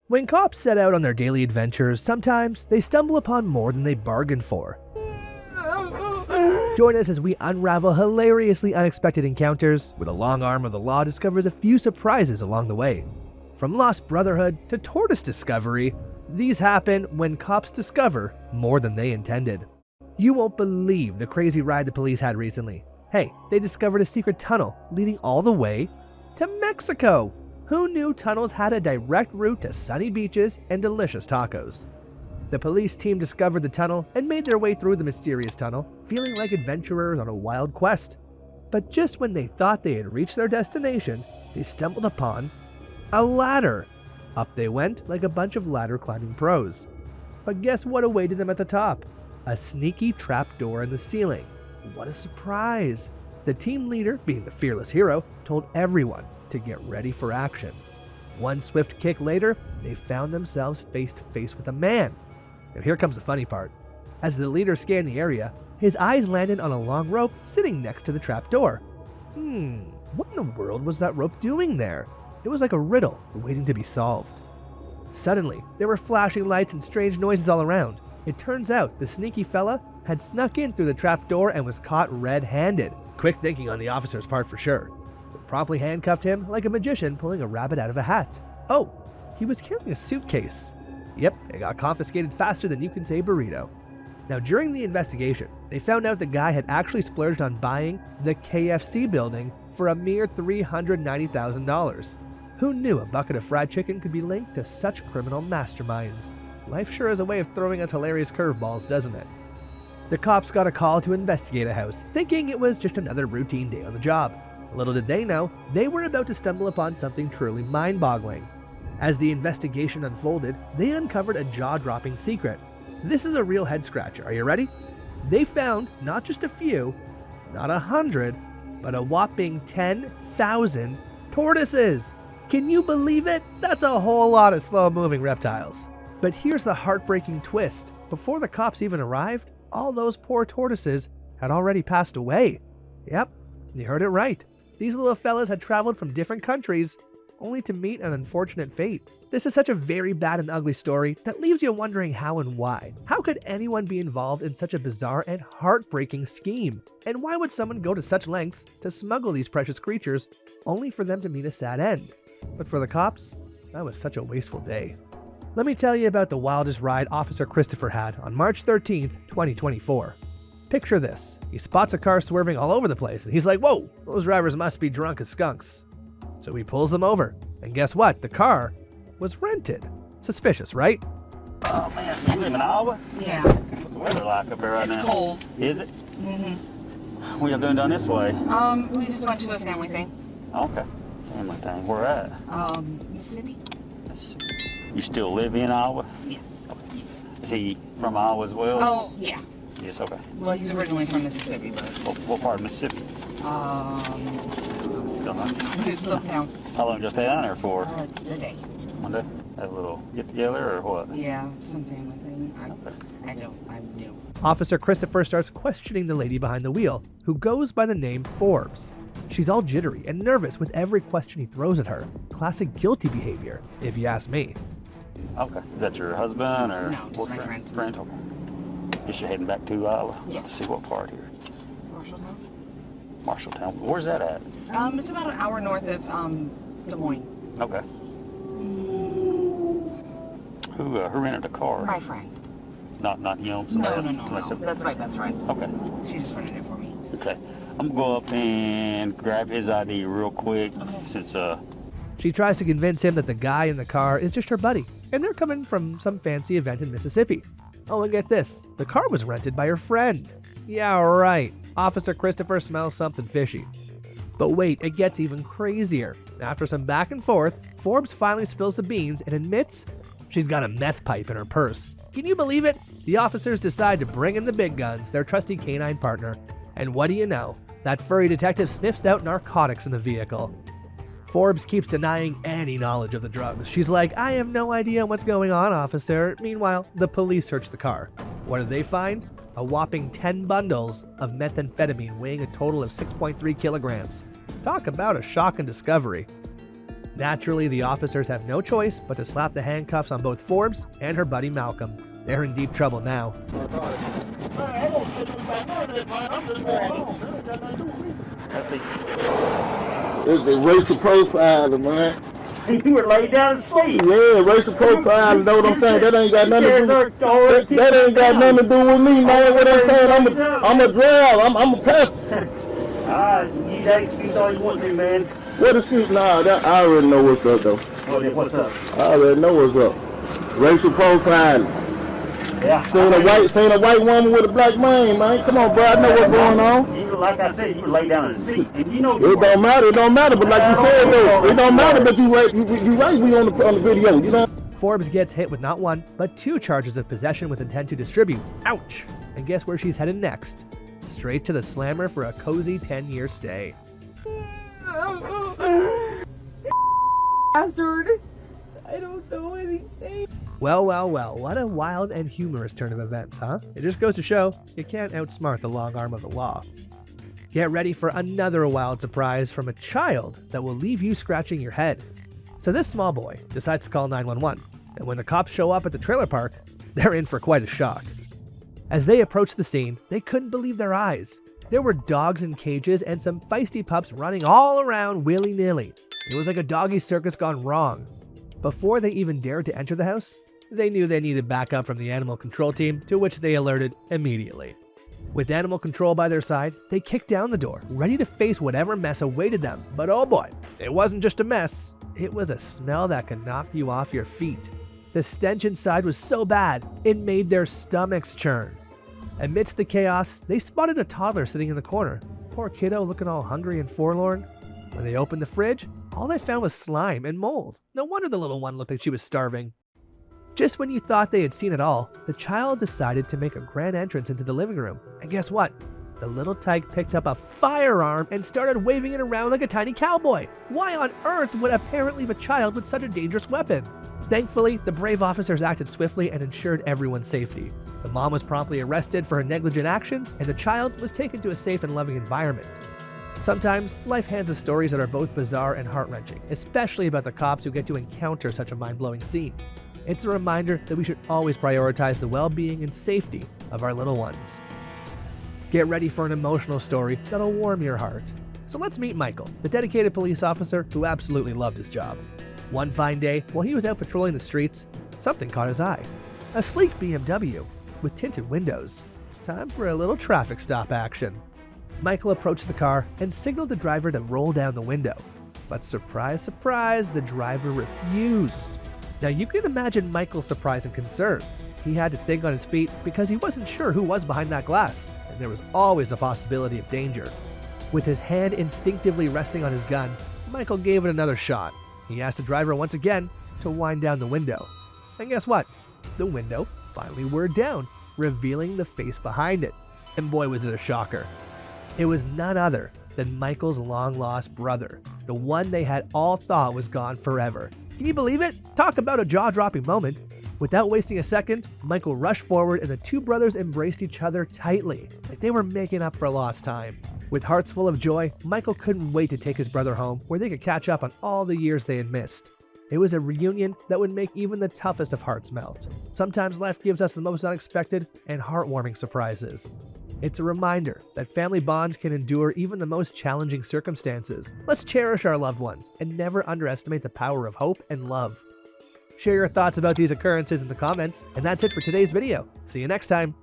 When cops set out on their daily adventures, sometimes they stumble upon more than they bargained for. Join us as we unravel hilariously unexpected encounters, where the long arm of the law discovers a few surprises along the way. From lost brotherhood to tortoise discovery, these happen when cops discover more than they intended. You won't believe the crazy ride the police had recently. Hey, they discovered a secret tunnel leading all the way to Mexico. Who knew tunnels had a direct route to sunny beaches and delicious tacos? The police team discovered the tunnel and made their way through the mysterious tunnel, feeling like adventurers on a wild quest. But just when they thought they had reached their destination, they stumbled upon a ladder. Up they went like a bunch of ladder climbing pros. But guess what awaited them at the top? A sneaky trapdoor in the ceiling. What a surprise! The team leader, being the fearless hero, told everyone to get ready for action. One swift kick later, they found themselves face to face with a man. Now here comes the funny part. As the leader scanned the area, his eyes landed on a long rope sitting next to the trapdoor. What in the world was that rope doing there? It was like a riddle waiting to be solved. Suddenly, there were flashing lights and strange noises all around. It turns out the sneaky fella had snuck in through the trapdoor and was caught red-handed. Quick thinking on the officer's part for sure. They promptly handcuffed him like a magician pulling a rabbit out of a hat. Oh, he was carrying a suitcase. Yep, it got confiscated faster than you can say burrito. Now during the investigation, they found out the guy had actually splurged on buying the KFC building for a mere $390,000. Who knew a bucket of fried chicken could be linked to such criminal masterminds? Life sure is a way of throwing us hilarious curveballs, doesn't it? The cops got a call to investigate a house, thinking it was just another routine day on the job. Little did they know, they were about to stumble upon something truly mind-boggling. As the investigation unfolded, they uncovered a jaw-dropping secret. This is a real head-scratcher. Are you ready? They found not just a few, not 100, but a whopping 10,000 tortoises. Can you believe it? That's a whole lot of slow-moving reptiles. But here's the heartbreaking twist. Before the cops even arrived, all those poor tortoises had already passed away. Yep, you heard it right. These little fellas had traveled from different countries, only to meet an unfortunate fate. This is such a very bad and ugly story that leaves you wondering how and why. How could anyone be involved in such a bizarre and heartbreaking scheme? And why would someone go to such lengths to smuggle these precious creatures, only for them to meet a sad end? But for the cops, that was such a wasteful day. Let me tell you about the wildest ride Officer Christopher had on March 13th, 2024. Picture this. He spots a car swerving all over the place, and he's like, whoa, those drivers must be drunk as skunks. So he pulls them over, and guess what? The car was rented. Suspicious, right? Oh man, so you live in Iowa? Yeah. What's the weather like up there right now? It's cold. Is it? Mm-hmm. What y'all doing down this way? We just went to a family thing. Okay. Family thing. Where at? Mississippi? You still live in Iowa? Yes. Is he from Iowa as well? Oh, yeah. Yes, okay. Well, he's originally from Mississippi, but... What part of Mississippi? Don't know. Meltdowns. How long just stay down there for? A day. One day? Have a little get together or what? Yeah, some family thing. I'm new. Officer Christopher starts questioning the lady behind the wheel, who goes by the name Forbes. She's all jittery and nervous with every question he throws at her. Classic guilty behavior, if you ask me. Okay. Is that your husband or? No, just my friend. Friend, okay. Guess you're heading back to Iowa? Yes. Let's see what part here. Marshalltown? Marshalltown. Where's that at? It's about an hour north of, Des Moines. Okay. Who rented a car? My friend. Not you know, No. somebody else? That's my best friend. Okay. She just rented it for me. Okay. I'm gonna go up and grab his ID real quick since She tries to convince him that the guy in the car is just her buddy, and they're coming from some fancy event in Mississippi. Oh, and get this, the car was rented by her friend. Yeah, right. Officer Christopher smells something fishy. But wait, it gets even crazier. After some back and forth, Forbes finally spills the beans and admits she's got a meth pipe in her purse. Can you believe it? The officers decide to bring in the big guns, their trusty canine partner. And what do you know? That furry detective sniffs out narcotics in the vehicle. Forbes keeps denying any knowledge of the drugs. She's like, I have no idea what's going on, officer. Meanwhile, the police search the car. What did they find? A whopping 10 bundles of methamphetamine weighing a total of 6.3 kilograms. Talk about a shocking discovery. Naturally, the officers have no choice but to slap the handcuffs on both Forbes and her buddy Malcolm. They're in deep trouble now. It's the racial profiling, man. You were laid down to sleep. Yeah, racial profiling, know what I'm saying? That ain't got nothing to do that ain't got nothing to do with me, man. What I'm saying, I'm a driver, I'm a passenger. You that excuse all you want to, man. What a shoot? Nah, I already know what's up, though. What's up? I already know what's up. Racial profiling. Yeah. Seen a white woman with a black man, man. Come on, bro, I know what's going on. Like I said, you were laid down in the seat, and you know. It don't matter, but like you said, though, it don't matter, but you right, we on the video, you know? Forbes gets hit with not one, but 2 charges of possession with intent to distribute. Ouch! And guess where she's headed next? Straight to the slammer for a cozy 10-year stay. Bastard! I don't know anything. Well, what a wild and humorous turn of events, huh? It just goes to show you can't outsmart the long arm of the law. Get ready for another wild surprise from a child that will leave you scratching your head. So this small boy decides to call 911, and when the cops show up at the trailer park, they're in for quite a shock. As they approached the scene, they couldn't believe their eyes. There were dogs in cages and some feisty pups running all around willy-nilly. It was like a doggy circus gone wrong. Before they even dared to enter the house, they knew they needed backup from the animal control team, to which they alerted immediately. With animal control by their side, they kicked down the door, ready to face whatever mess awaited them. But oh boy, it wasn't just a mess, it was a smell that could knock you off your feet. The stench inside was so bad, it made their stomachs churn. Amidst the chaos, they spotted a toddler sitting in the corner. Poor kiddo looking all hungry and forlorn. When they opened the fridge, all they found was slime and mold. No wonder the little one looked like she was starving. Just when you thought they had seen it all, the child decided to make a grand entrance into the living room. And guess what? The little tyke picked up a firearm and started waving it around like a tiny cowboy. Why on earth would a parent leave a child with such a dangerous weapon? Thankfully, the brave officers acted swiftly and ensured everyone's safety. The mom was promptly arrested for her negligent actions, and the child was taken to a safe and loving environment. Sometimes, life hands us stories that are both bizarre and heart-wrenching, especially about the cops who get to encounter such a mind-blowing scene. It's a reminder that we should always prioritize the well-being and safety of our little ones. Get ready for an emotional story that'll warm your heart. So let's meet Michael, the dedicated police officer who absolutely loved his job. One fine day, while he was out patrolling the streets, something caught his eye. A sleek BMW with tinted windows. Time for a little traffic stop action. Michael approached the car and signaled the driver to roll down the window. But surprise, surprise, the driver refused. Now you can imagine Michael's surprise and concern. He had to think on his feet because he wasn't sure who was behind that glass, and there was always a possibility of danger. With his hand instinctively resting on his gun, Michael gave it another shot. He asked the driver once again to wind down the window. And guess what? The window finally whirred down, revealing the face behind it. And boy, was it a shocker. It was none other than Michael's long-lost brother, the one they had all thought was gone forever. Can you believe it? Talk about a jaw-dropping moment. Without wasting a second, Michael rushed forward and the two brothers embraced each other tightly, like they were making up for lost time. With hearts full of joy, Michael couldn't wait to take his brother home where they could catch up on all the years they had missed. It was a reunion that would make even the toughest of hearts melt. Sometimes life gives us the most unexpected and heartwarming surprises. It's a reminder that family bonds can endure even the most challenging circumstances. Let's cherish our loved ones and never underestimate the power of hope and love. Share your thoughts about these occurrences in the comments, and that's it for today's video. See you next time.